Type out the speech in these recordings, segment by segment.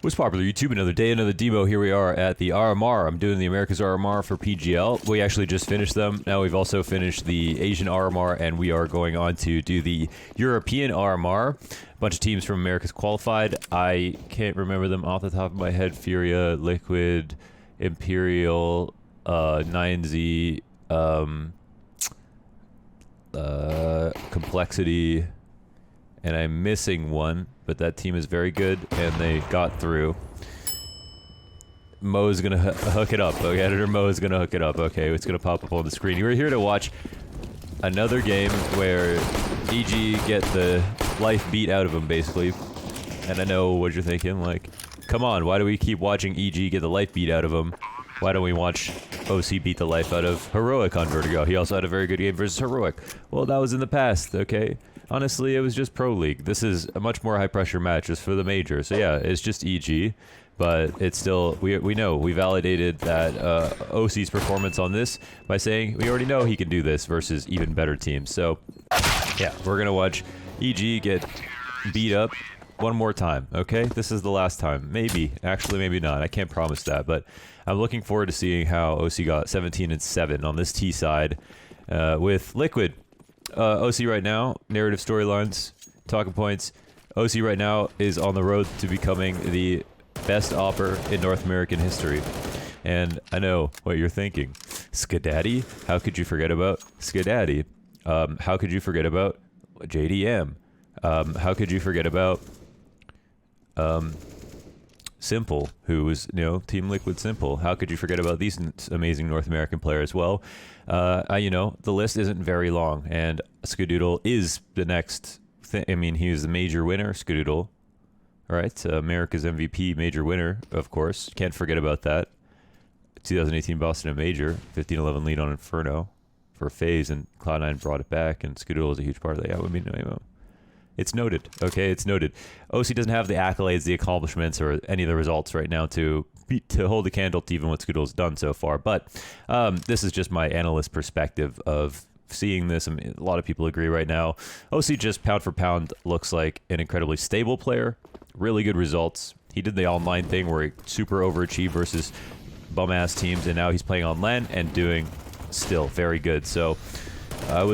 What's popular YouTube? Another day, another demo. Here we are at the RMR. I'm doing the America's RMR for PGL. We actually just finished them. Now we've also finished the Asian RMR, and we are going on to do the European RMR. A bunch of teams from America's qualified. I can't remember them off the top of my head. Furia, Liquid, Imperial, 9Z, Complexity, and I'm missing one, but that team is very good, and they got through. Mo's gonna hook it up. Okay, editor Mo is gonna hook it up. Okay, it's gonna pop up on the screen. We're here to watch another game where EG get the life beat out of them, basically. And I know what you're thinking, like, come on, why do we keep watching EG get the life beat out of them? Why don't we watch oSee beat the life out of Heroic on Vertigo? He also had a very good game versus Heroic. Well, that was in the past, okay? Honestly, it was just Pro League. This is a much more high-pressure match just for the major. So yeah, it's just EG, but it's still, we know, we validated that oSee's performance on this by saying we already know he can do this versus even better teams. So yeah, we're going to watch EG get beat up one more time, okay? This is the last time. Maybe. Actually, maybe not. I can't promise that, but I'm looking forward to seeing how oSee got 17-7 on this T side with Liquid. oSee right now, narrative storylines, talking points. oSee right now is on the road to becoming the best opper in North American history. And I know what you're thinking. Skadaddy? How could you forget about Skadaddy? How could you forget about JDM? How could you forget about Simple, who was, you know, Team Liquid Simple? How could you forget about these amazing North American players? Well, you know, the list isn't very long, and Skadoodle is the next thing. I mean, he was the major winner, Skadoodle. All right, America's MVP major winner, of course. Can't forget about that. 2018 Boston Major, 15-11 lead on Inferno for FaZe, and Cloud9 brought it back, and Skadoodle is a huge part of that. Yeah, I mean, it's noted, okay? It's noted. oSee doesn't have the accolades, the accomplishments, or any of the results right now to hold the candle to even what Skadoodle's done so far. But this is just my analyst perspective of seeing this. I mean, a lot of people agree right now. oSee just pound for pound looks like an incredibly stable player. Really good results. He did the online thing where he super overachieved versus bum-ass teams, and now he's playing on LAN and doing still very good. So I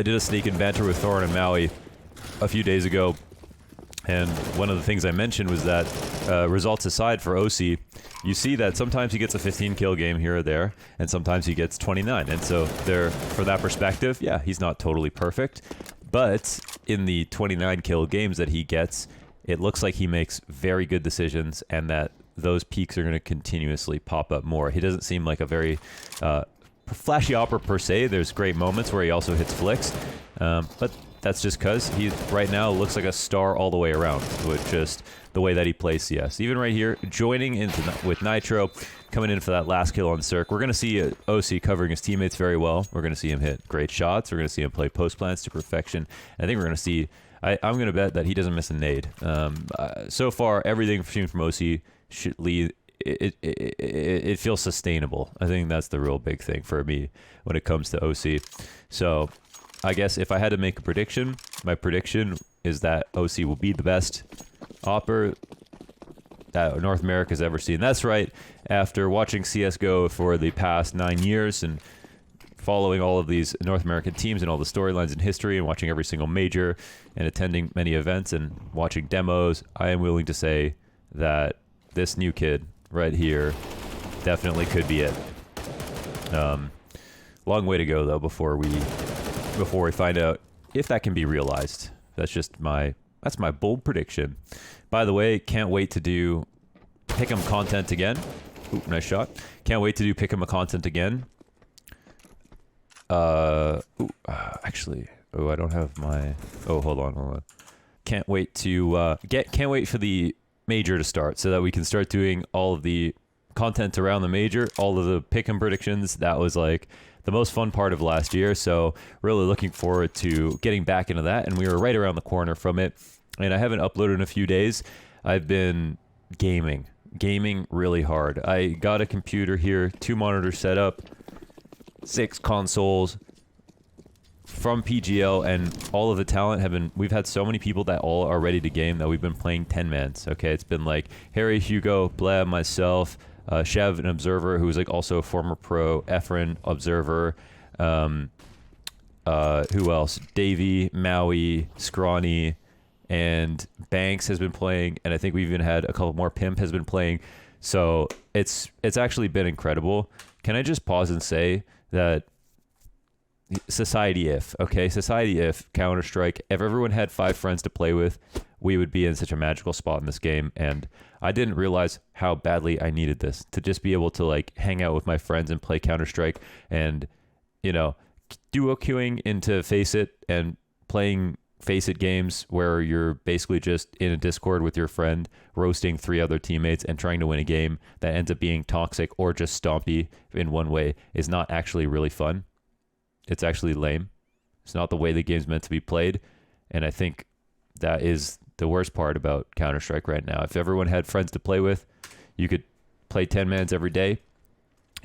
did a sneak and banter with Thorin and Maui a few days ago, and one of the things I mentioned was that results aside for oSee, you see that sometimes he gets a 15 kill game here or there, and sometimes he gets 29, and so there, for that perspective, yeah, he's not totally perfect, but in the 29 kill games that he gets, it looks like he makes very good decisions, and that those peaks are going to continuously pop up more. He doesn't seem like a very flashy opera per se. There's great moments where he also hits flicks, but that's just because he right now looks like a star all the way around with just the way that he plays CS. Even right here, joining into with Nitro, coming in for that last kill on Cirque. We're going to see oSee covering his teammates very well. We're going to see him hit great shots. We're going to see him play post plants to perfection. And I think we're going to see, I'm going to bet that he doesn't miss a nade. So far, everything seen from oSee should lead. It feels sustainable. I think that's the real big thing for me when it comes to oSee. So I guess if I had to make a prediction, my prediction is that oSee will be the best opper that North America's ever seen. That's right. After watching CSGO for the past 9 years and following all of these North American teams and all the storylines in history and watching every single major and attending many events and watching demos, I am willing to say that this new kid right here definitely could be it. Long way to go though before we find out if that can be realized. That's my bold prediction. By the way, can't wait to do Pick'em content again. Ooh, nice shot. Can't wait to do Pick'em content again. Actually, I don't have my. Oh, hold on. Can't wait to can't wait for the major to start so that we can start doing all of the content around the major, all of the Pick'em predictions. That was like the most fun part of last year, so really looking forward to getting back into that, and we were right around the corner from it, and I haven't uploaded in a few days. I've been gaming really hard. I got a computer here, 2 monitors set up, 6 consoles, from PGL and all of the talent we've had so many people that all are ready to game that we've been playing 10-mans. Okay, it's been like Harry, Hugo, Blab, myself, Chev, an observer who's like also a former pro, Efren, observer, who else? Davey, Maui, Scrawny, and Banks has been playing, and I think we've even had a couple more. Pimp has been playing. So it's actually been incredible. Can I just pause and say that Society if Counter-Strike, if everyone had 5 friends to play with, we would be in such a magical spot in this game. And I didn't realize how badly I needed this, to just be able to like hang out with my friends and play Counter-Strike and, you know, duo queuing into Face It and playing Face It games where you're basically just in a Discord with your friend roasting 3 other teammates and trying to win a game that ends up being toxic or just stompy in one way is not actually really fun. It's actually lame. It's not the way the game's meant to be played. And I think that is the worst part about Counter-Strike right now. If everyone had friends to play with, you could play 10-mans every day.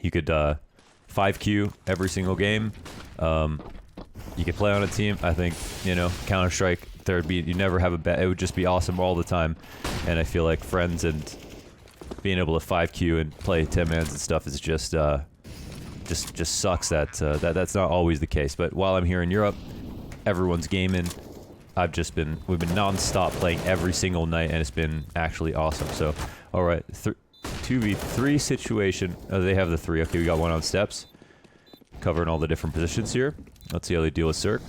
You could 5Q every single game. You could play on a team. I think, you know, Counter-Strike, you never have a bet. It would just be awesome all the time. And I feel like friends and being able to 5Q and play 10-mans and stuff is just sucks that's not always the case. But while I'm here in Europe, everyone's gaming. We've been non-stop playing every single night, and it's been actually awesome. So, all right, 2v3 situation. Oh, they have the 3. Okay, we got one on steps, covering all the different positions here. Let's see how they deal with Cirque.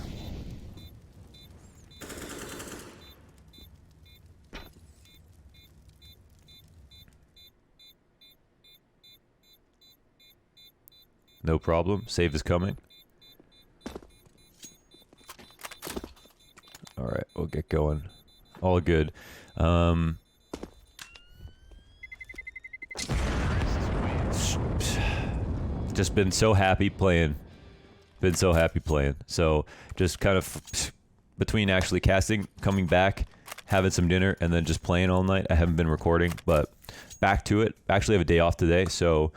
No problem. Save is coming. All right, we'll get going. All good. Just been so happy playing. So just kind of between actually casting, coming back, having some dinner, and then just playing all night. I haven't been recording, but back to it. I actually have a day off today, so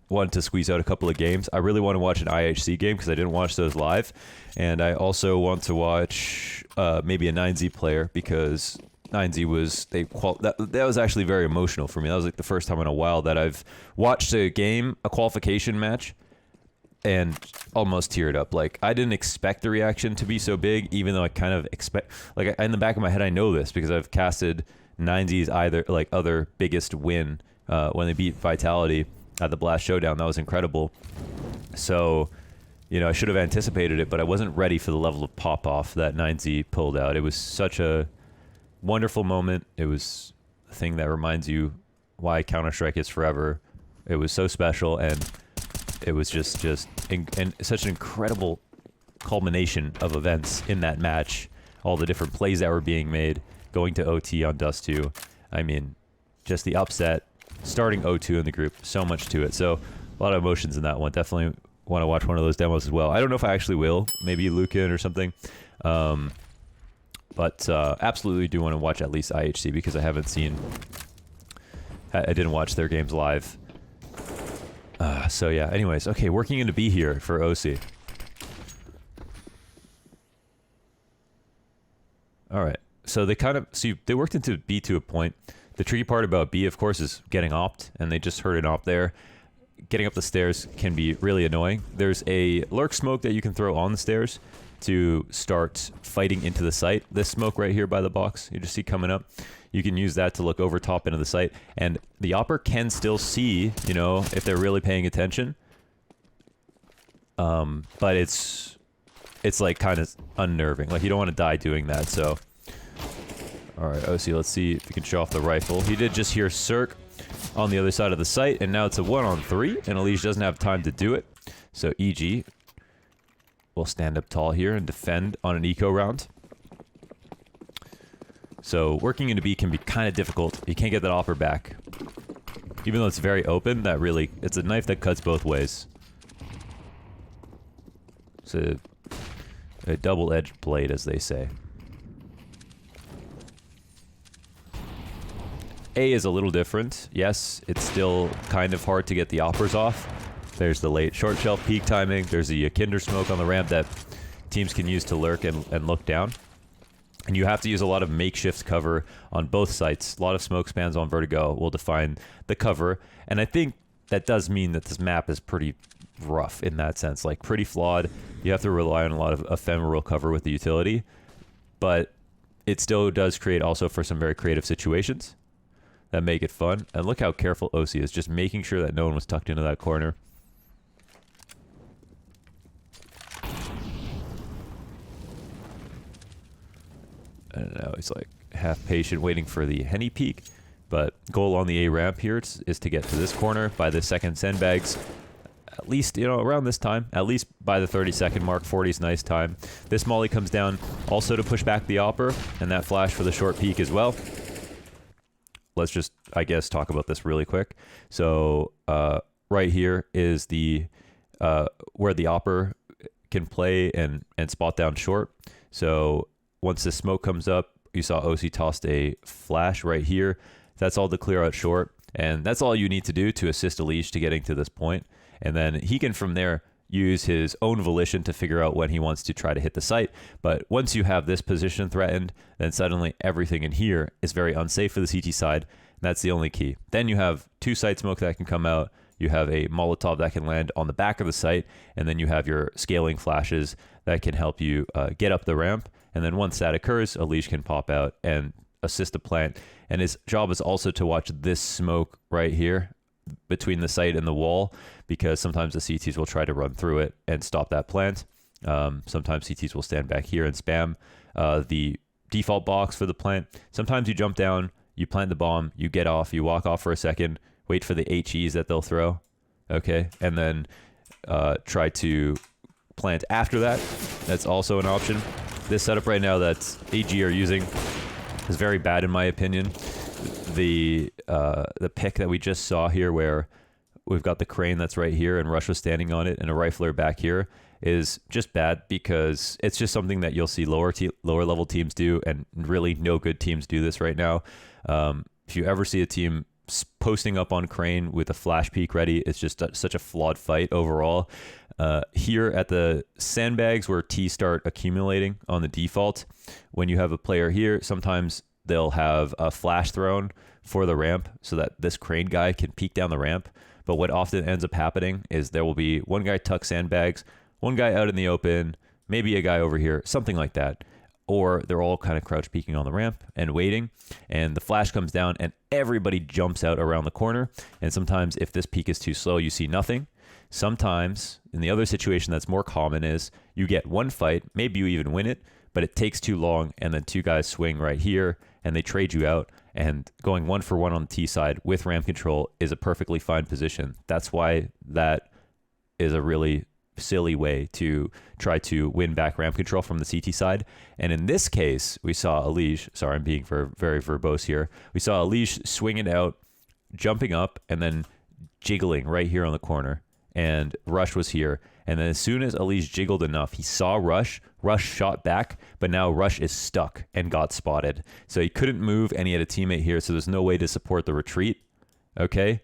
wanted to squeeze out a couple of games. I really want to watch an IHC game because I didn't watch those live, and I also want to watch maybe a 9Z player because 9Z was that was actually very emotional for me. That was like the first time in a while that I've watched a qualification match, and almost teared up. Like, I didn't expect the reaction to be so big, even though I kind of expect, like, in the back of my head I know this because I've casted 9Z's other biggest win when they beat Vitality at the Blast Showdown. That was incredible. So, you know, I should have anticipated it, but I wasn't ready for the level of pop-off that 9Z pulled out. It was such a wonderful moment. It was a thing that reminds you why Counter-Strike is forever. It was so special, and it was just and such an incredible culmination of events in that match. All the different plays that were being made, going to OT on Dust 2. I mean, just the upset, starting O2 in the group, so much to it. So a lot of emotions in that one. Definitely want to watch one of those demos as well. I don't know if I actually will. Maybe Lucan or something. But absolutely do want to watch at least IHC because I didn't watch their games live. So yeah, anyways, okay, working into B here for oSee. All right, so they worked into B to a point. The tricky part about B, of course, is getting opt, and they just heard an opt there. Getting up the stairs can be really annoying. There's a lurk smoke that you can throw on the stairs to start fighting into the site. This smoke right here by the box, you just see coming up. You can use that to look over top into the site, and the opper can still see, you know, if they're really paying attention. But it's like kind of unnerving. Like, you don't want to die doing that. So, all right, oSee, let's see if we can show off the rifle. He did just hear Cirque on the other side of the site, and now it's a 1-on-3, and Elige doesn't have time to do it. So EG will stand up tall here and defend on an eco round. So working into B can be kind of difficult. You can't get that offer back. Even though it's very open, it's a knife that cuts both ways. It's a double-edged blade, as they say. A is a little different. Yes, it's still kind of hard to get the oppers off, There's the late short shelf peak timing. There's the Kinder smoke on the ramp that teams can use to lurk and look down. And you have to use a lot of makeshift cover on both sites. A lot of smoke spans on Vertigo will define the cover. And I think that does mean that this map is pretty rough in that sense, like pretty flawed. You have to rely on a lot of ephemeral cover with the utility, but it still does create also for some very creative situations that make it fun. And look how careful oSee is, just making sure that no one was tucked into that corner. I don't know, he's like half patient waiting for the Henny peak, but goal on the A ramp here is to get to this corner by the second sandbags. At least, you know, around this time, at least by the 30-second mark. 40 is nice time. This molly comes down also to push back the opper, and that flash for the short peak as well. Let's just, I guess, talk about this really quick. So right here is the where the opper can play and spot down short. So once the smoke comes up, you saw oSee tossed a flash right here. That's all to clear out short, and that's all you need to do to assist Alish to getting to this point. And then he can, from there, use his own volition to figure out when he wants to try to hit the site. But once you have this position threatened, then suddenly everything in here is very unsafe for the CT side. And that's the only key. Then you have two site smoke that can come out. You have a Molotov that can land on the back of the site. And then you have your scaling flashes that can help you get up the ramp. And then once that occurs, Alish can pop out and assist the plant. And his job is also to watch this smoke right here between the site and the wall, because sometimes the CTs will try to run through it and stop that plant. Sometimes CTs will stand back here and spam the default box for the plant. Sometimes you jump down, you plant the bomb, you get off, you walk off for a second, wait for the HEs that they'll throw, okay, and then try to plant after that. That's also an option. This setup right now that AG are using is very bad in my opinion. The pick that we just saw here, where we've got the crane that's right here and Rush was standing on it and a rifler back here, is just bad because it's just something that you'll see lower level teams do, and really no good teams do this right now. If you ever see a team posting up on crane with a flash peak ready, it's just such a flawed fight overall. Here at the sandbags where T start accumulating on the default, when you have a player here, sometimes they'll have a flash thrown for the ramp so that this crane guy can peek down the ramp. But what often ends up happening is there will be one guy tuck sandbags, one guy out in the open, maybe a guy over here, something like that. Or they're all kind of crouch peeking on the ramp and waiting, and the flash comes down and everybody jumps out around the corner. And sometimes if this peak is too slow, you see nothing. Sometimes, in the other situation that's more common, is you get one fight, maybe you even win it, but it takes too long, and then two guys swing right here, and they trade you out, and going 1-for-1 on the T side with ramp control is a perfectly fine position. That's why that is a really silly way to try to win back ramp control from the CT side. And in this case, we saw Alish, sorry, I'm being very verbose here. We saw Alish swing it out, jumping up, and then jiggling right here on the corner. And Rush was here. And then as soon as Alish jiggled enough, he saw Rush. Rush shot back, but now Rush is stuck and got spotted. So he couldn't move, and he had a teammate here, so there's no way to support the retreat. Okay?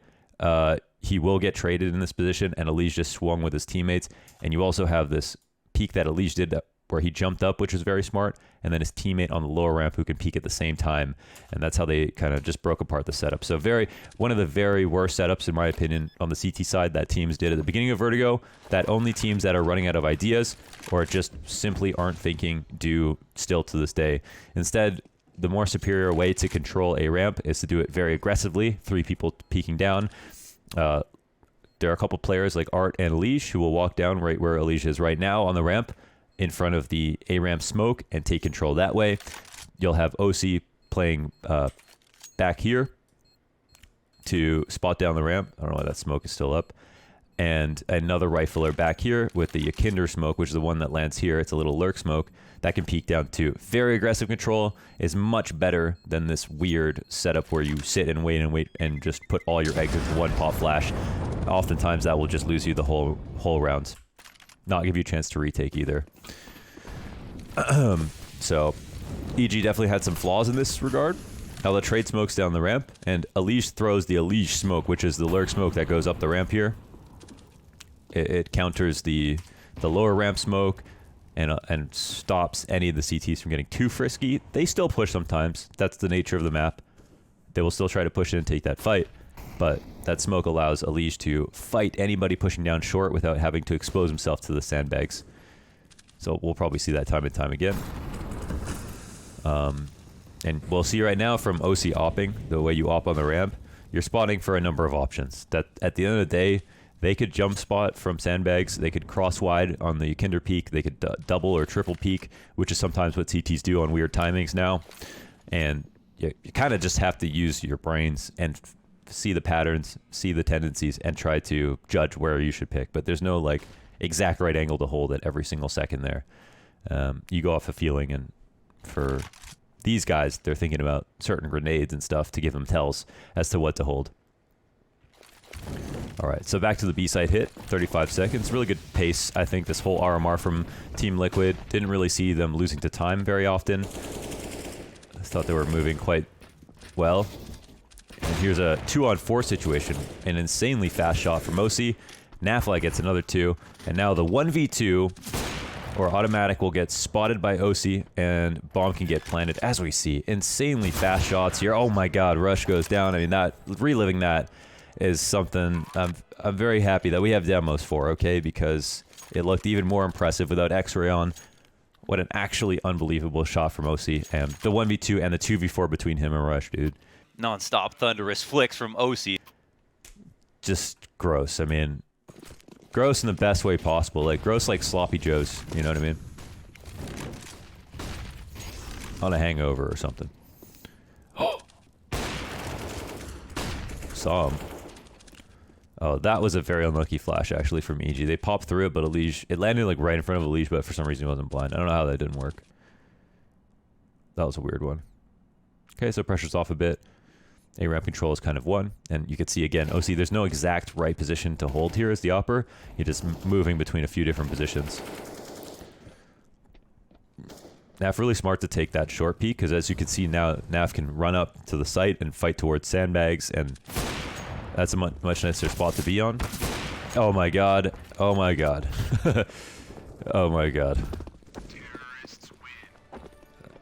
He will get traded in this position, and Alish just swung with his teammates. And you also have this peek that Alish did where he jumped up, which was very smart, and then his teammate on the lower ramp who can peek at the same time. And that's how they kind of just broke apart the setup. So one of the very worst setups, in my opinion, on the CT side that teams did at the beginning of Vertigo, that only teams that are running out of ideas or just simply aren't thinking do still to this day. Instead, the more superior way to control a ramp is to do it very aggressively, 3 people peeking down. There are a couple players like Art and Alish who will walk down right where Alish is right now on the ramp in front of the A ramp smoke and take control that way. You'll have oSee playing back here to spot down the ramp. I don't know why that smoke is still up. And another rifler back here with the Kinder smoke, which is the one that lands here. It's a little lurk smoke that can peek down too. Very aggressive control is much better than this weird setup where you sit and wait and just put all your eggs into one pop flash. Oftentimes that will just lose you the whole rounds. Not give you a chance to retake either. So EG definitely had some flaws in this regard. Now the trade smokes down the ramp, and Alish throws the Alish smoke, which is the lurk smoke that goes up the ramp here. It counters the lower ramp smoke and stops any of the CTs from getting too frisky. They still push sometimes. That's the nature of the map. They will still try to push in and take that fight, but that smoke allows oGod to fight anybody pushing down short without having to expose himself to the sandbags. So we'll probably see that time and time again. And we'll see right now from oSee opping, the way you op on the ramp, you're spotting for a number of options. That at the end of the day, they could jump spot from sandbags, they could cross wide on the Kinder peak, they could double or triple peak, which is sometimes what CTs do on weird timings now. And you kind of just have to use your brains and see the patterns, see the tendencies, and try to judge where you should pick. But there's no like exact right angle to hold at every single second there. You go off a feeling, and for these guys, they're thinking about certain grenades and stuff to give them tells as to what to hold. All right, so back to the B-side hit, 35 seconds. Really good pace, I think, this whole RMR from Team Liquid. Didn't really see them losing to time very often. I thought they were moving quite well. And here's a 2-on-4 situation. An insanely fast shot from oSee. Nafla gets another 2. And now the 1v2... or automatic will get spotted by oSee, and bomb can get planted, as we see. Insanely fast shots here. Oh my god, rush goes down. I mean, that reliving that is something I'm very happy that we have demos for, okay? Because it looked even more impressive without X-ray on. What an actually unbelievable shot from oSee. And the 1v2 and the 2v4 between him and Rush, dude. Non-stop thunderous flicks from oSee. Just gross. I mean... gross in the best way possible. Like, gross like Sloppy Joes. You know what I mean? On a hangover or something. Saw him. Oh, that was a very unlucky flash, actually, from EG. They popped through it, but oGod... it landed, like, right in front of oGod, but for some reason he wasn't blind. I don't know how that didn't work. That was a weird one. Okay, so pressure's off a bit. A-ramp control is kind of one, and you can see again, oSee, there's no exact right position to hold here as the opper. You're just moving between a few different positions. Naf really smart to take that short peek, because as you can see now, Naf can run up to the site and fight towards sandbags, and that's a much nicer spot to be on. Oh my god. Oh my god. Oh my god.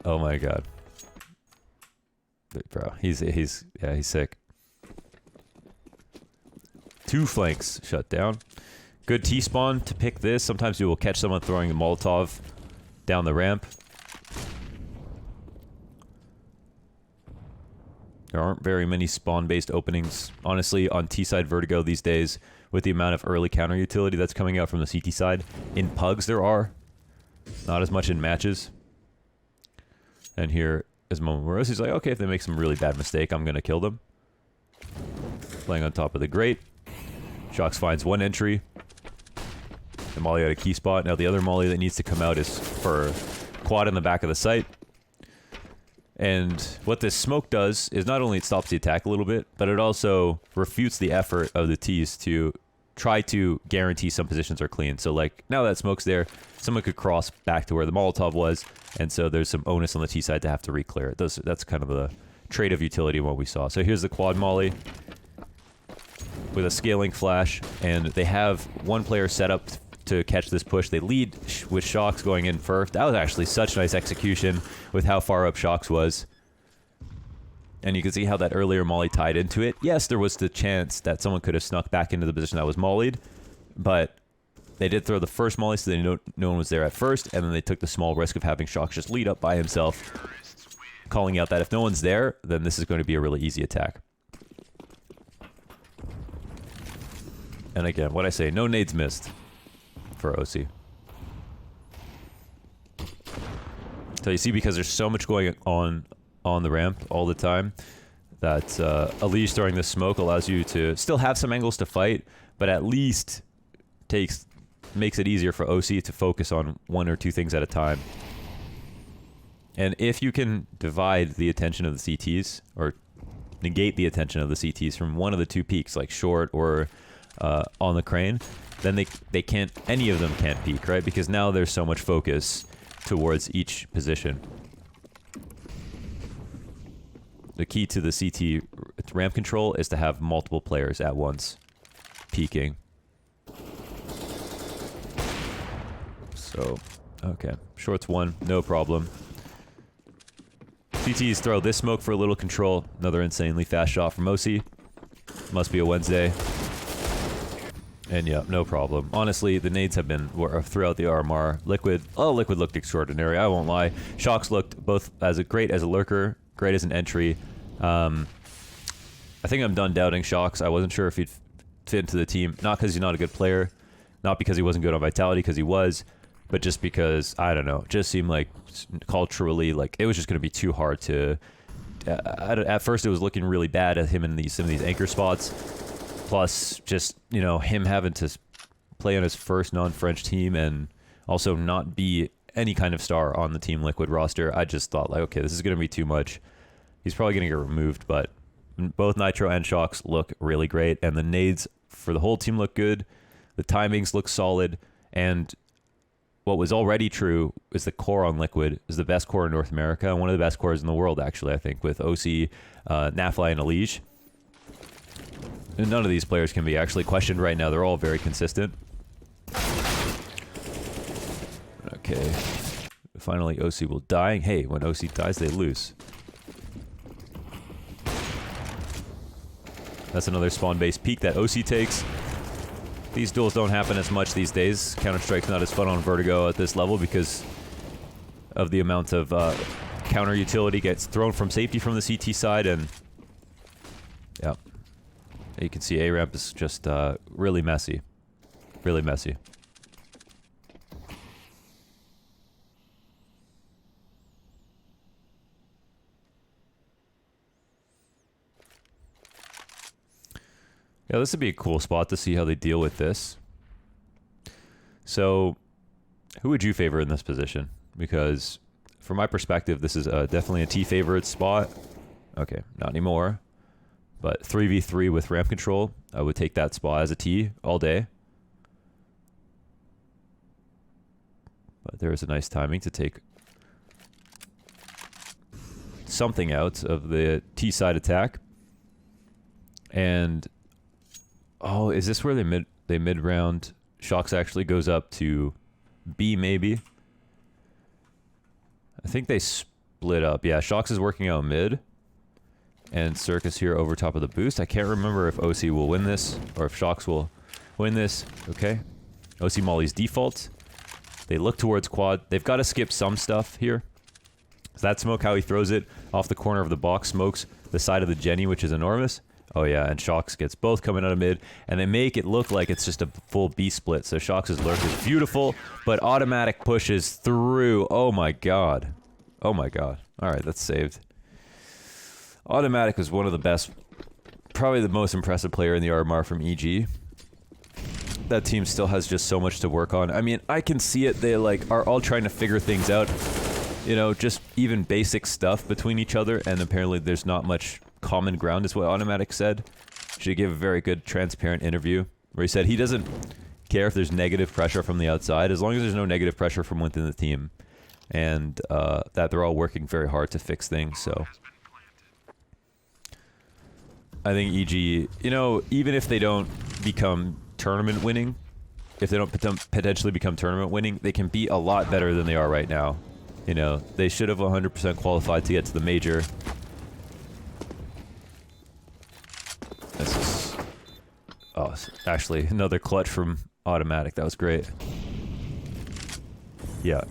Oh my god. Bro, he's sick. 2 flanks shut down. Good T-spawn to pick this. Sometimes you will catch someone throwing a Molotov down the ramp. There aren't very many spawn-based openings, honestly, on T-side Vertigo these days, with the amount of early counter utility that's coming out from the CT side. In pugs there are. Not as much in matches. And here... is a moment where oSee's like, okay, if they make some really bad mistake, I'm going to kill them. Playing on top of the grate. Shox finds one entry. The molly at a key spot. Now the other molly that needs to come out is for quad in the back of the site. And what this smoke does is not only it stops the attack a little bit, but it also refutes the effort of the Ts to try to guarantee some positions are clean. So like, now that smoke's there, someone could cross back to where the Molotov was, and so there's some onus on the T side to have to re-clear it. That's kind of the trait of utility in what we saw. So here's the quad molly with a scaling flash, and they have one player set up to catch this push. They lead with Shox going in first. That was actually such nice execution with how far up Shox was. And you can see how that earlier molly tied into it. Yes, there was the chance that someone could have snuck back into the position that was mollied, but they did throw the first molly so they know no one was there at first, and then they took the small risk of having Shox just lead up by himself, calling out that if no one's there, then this is going to be a really easy attack. And again, what I say, no nades missed for oSee. So you see, because there's so much going on the ramp all the time, that oGod throwing the smoke allows you to still have some angles to fight, but at least makes it easier for oSee to focus on one or two things at a time. And if you can divide the attention of the CTs, or negate the attention of the CTs from one of the two peaks, like short or on the crane, then they can't, any of them can't peak, right? Because now there's so much focus towards each position. The key to the CT ramp control is to have multiple players at once peeking. So, okay. Shorts 1, no problem. CTs throw this smoke for a little control. Another insanely fast shot from oSee. Must be a Wednesday. And yeah, no problem. Honestly, the nades have been throughout the RMR. Liquid looked extraordinary, I won't lie. Shox looked both as great as a lurker, great as an entry. I think I'm done doubting Shox. I wasn't sure if he'd fit into the team. Not because he's not a good player. Not because he wasn't good on Vitality, because he was. But just because, I don't know, just seemed like culturally, like it was just going to be too hard to... at first, it was looking really bad at him in some of these anchor spots. Plus, just, you know, him having to play on his first non-French team and also not be any kind of star on the Team Liquid roster. I just thought, like, okay, this is going to be too much. He's probably going to get removed, but both Nitro and Shox look really great, and the nades for the whole team look good. The timings look solid, and what was already true is the core on Liquid is the best core in North America, and one of the best cores in the world, actually, I think, with oSee, Nafly, and Elige. And none of these players can be actually questioned right now. They're all very consistent. Okay. Finally, oSee will die. Hey, when oSee dies, they lose. That's another spawn-based peek that oSee takes. These duels don't happen as much these days. Counter-Strike's not as fun on Vertigo at this level because of the amount of counter utility gets thrown from safety from the CT side, and yeah. You can see A-Ramp is just really messy. Really messy. Yeah, this would be a cool spot to see how they deal with this. So, who would you favor in this position? Because, from my perspective, this is definitely a T favorite spot. Okay, not anymore. But 3v3 with ramp control, I would take that spot as a T all day. But there is a nice timing to take something out of the T side attack. And oh, is this where they mid round? Shox actually goes up to B maybe. I think they split up. Yeah, Shox is working out mid. And Circus here over top of the boost. I can't remember if oSee will win this or if Shox will win this. Okay. oSee Molly's default. They look towards quad. They've got to skip some stuff here. So that smoke, how he throws it off the corner of the box, smokes the side of the Jenny, which is enormous. Oh yeah, and Shox gets both coming out of mid, and they make it look like it's just a full B split. So Shox's lurk is beautiful, but automatic pushes through. Oh my god. Oh my god. Alright, that's saved. Automatic was one of the best, probably the most impressive player in the RMR from EG. That team still has just so much to work on. I mean, I can see it. They like are all trying to figure things out. You know, just even basic stuff between each other, and apparently there's not much common ground, is what Automatic said. She gave a very good, transparent interview where he said he doesn't care if there's negative pressure from the outside, as long as there's no negative pressure from within the team, and that they're all working very hard to fix things. So I think EG, you know, even if they don't become tournament winning, if they don't potentially become tournament winning, they can be a lot better than they are right now. You know, they should have 100% qualified to get to the major. This is... oh, actually, another clutch from Automatic. That was great. Yeah.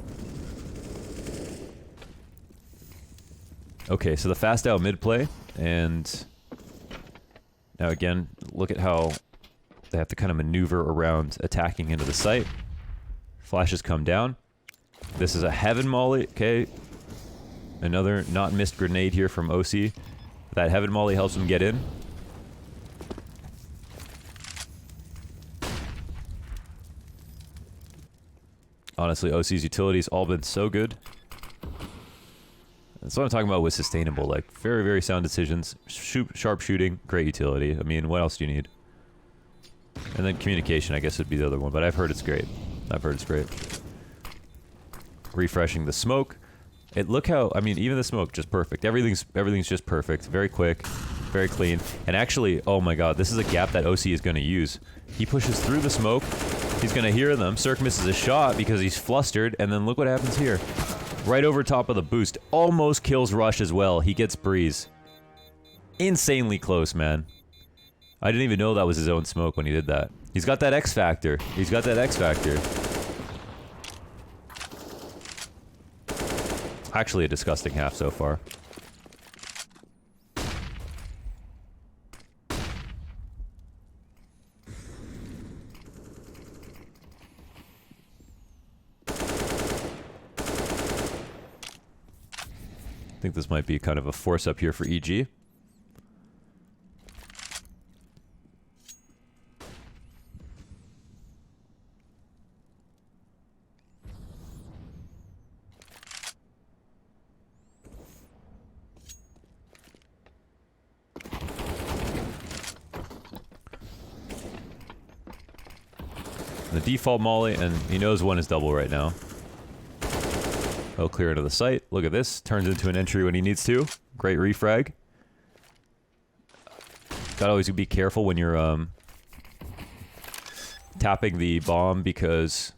Okay, so the fast out mid play, and now again, look at how they have to kind of maneuver around attacking into the site. Flashes come down. This is a heaven molly. Okay. Another not missed grenade here from oSee. That heaven molly helps him get in. Honestly, oSee's utility's all been so good. That's what I'm talking about with sustainable. Like, very, very sound decisions. Sharp shooting, great utility. I mean, what else do you need? And then communication, I guess, would be the other one. But I've heard it's great. I've heard it's great. Refreshing the smoke. Look how, I mean, even the smoke, just perfect. Everything's just perfect. Very quick, very clean. And actually, oh my god, this is a gap that oSee is going to use. He pushes through the smoke, He's going to hear them. Cirque misses a shot because he's flustered, and then look what happens here. Right over top of the boost. Almost kills Rush as well. He gets Breeze. Insanely close, man. I didn't even know that was his own smoke when he did that. He's got that X factor. He's got that X factor. Actually a disgusting half so far. I think this might be kind of a force up here for EG. The default molly, and he knows one is double right now. Oh, clear into the site. Look at this. Turns into an entry when he needs to. Great refrag. Gotta always be careful when you're tapping the bomb because...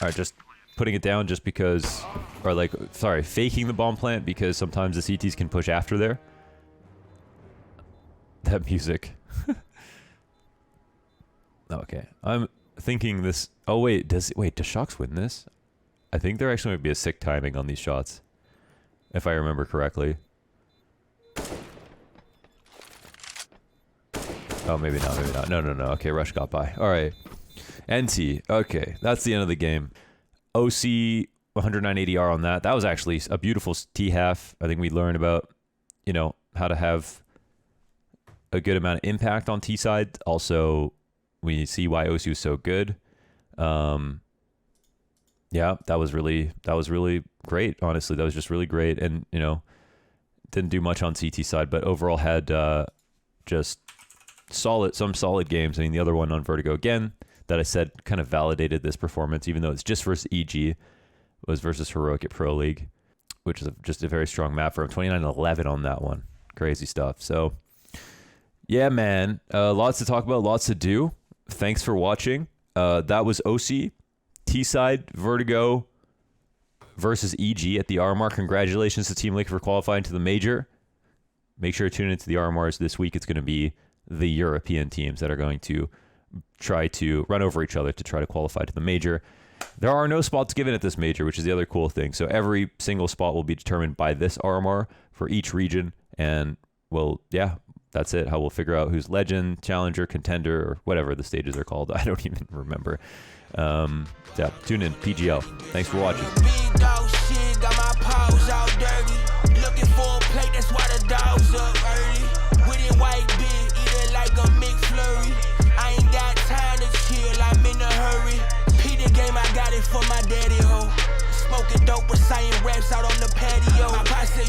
Alright, just putting it down just because... Or like, sorry, faking the bomb plant because sometimes the CTs can push after there. That music. Okay. I'm thinking this... Oh, wait. Does Shocks win this? I think there actually might be a sick timing on these shots. If I remember correctly. Oh, maybe not, maybe not. No. Okay, Rush got by. Alright. NT. Okay, that's the end of the game. oSee 10980R on that. That was actually a beautiful T-half. I think we learned about, you know, how to have a good amount of impact on T-side. Also, we see why oSee was so good. Yeah, that was really great. Honestly, that was just really great, and you know, didn't do much on CT side, but overall had just some solid games. I mean, the other one on Vertigo again that I said kind of validated this performance, even though it's just versus EG, was versus Heroic at Pro League, which is just a very strong map for him. 29-11 on that one, crazy stuff. So, yeah, man, lots to talk about, lots to do. Thanks for watching. That was oSee. T-side, Vertigo versus EG at the RMR. Congratulations to Team Liquid for qualifying to the major. Make sure to tune into the RMRs this week. It's going to be the European teams that are going to try to run over each other to try to qualify to the major. There are no spots given at this major, which is the other cool thing. So every single spot will be determined by this RMR for each region. And, well, yeah, that's it. How we'll figure out who's legend, challenger, contender, or whatever the stages are called. I don't even remember. Yeah, tune in. PGL. Thanks for watching. Big dog shit, got my paws all dirty. Looking for a plate, that's why the dogs up early. With it white beer, eat it like a McFlurry. I ain't got time to chill, I'm in a hurry. P the game, I got it for my daddy ho. Smoking dope, reciting raps out on the patio. My boss said